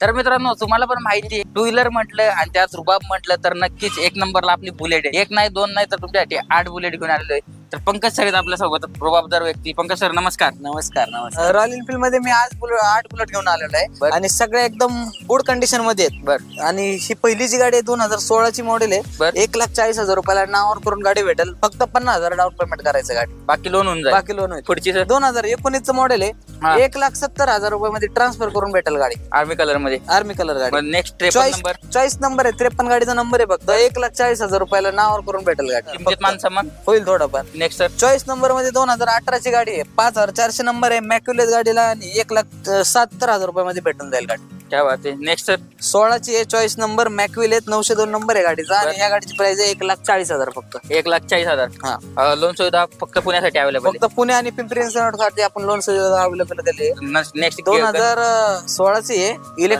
तर मित्रांनो तुम्हाला पण माहिती आहे, टू व्हीलर म्हटलं आणि त्यात रुबाब म्हटलं तर नक्कीच एक नंबरला आपली बुलेट आहे. एक नाही दोन नाही तर तुमच्यासाठी 8 बुलेट घेऊन आलेलो आहे. तर पंकज सर आहेत आपल्या सोबत, रुबाबदार व्यक्ती. पंकज सर नमस्कार. नमस्कार. रॉयल एनफील्ड मध्ये मी आज 8 बुलेट घेऊन आलेलो आहे आणि सगळ्या एकदम गुड कंडिशन मध्ये आहेत. बर आणि ही पहिली जी गाडी आहे 2016 ची मॉडेल आहे. बर. 1,40,000 रुपयाला नावावर करून गाडी भेटेल. फक्त 50,000 डाऊन पेमेंट करायचं गाडी, बाकी लोन होऊन जाईल. बाकी लोन होईल. पुढची सर 2019 चं मॉडेल हा. आहे. 1,70,000 रुपयामध्ये ट्रान्सफर करून भेटेल गाडी. आर्मी कलर मध्ये. आर्मी कलर गाडी. Next 53 number. चॉईस नंबर आहे. 53 गाडीचा नंबर आहे. फक्त 1,40,000 रुपयाला नावावर करून भेटेल गाडी. किमतीत मान समान होईल थोडंफार. नेक्स्ट सर चॉईस नंबर मध्ये 2018 ची गाडी आहे. 5,400 नंबर आहे. मॅक्युलेट गाडीला आणि 1,70,000 रुपयामध्ये भेटून जाईल गाडी. क्या बात आहे. नेक्स्ट सर 16 ची आहे. चॉईस नंबर मॅक्युलेट 902 नंबर आहे गाडीचा आणि या गाडीची प्राइस आहे 1,40,000 फक्त. 1,40,000. हा. लोन सुविधा फक्त पुण्यासाठी अवेलेबल फक्त पुणे आणि पिंपरी चिंचवड साठी आपण लोन सुविधा अवेलेबल केली आहे. नेक्स्ट 2016 ची आहे.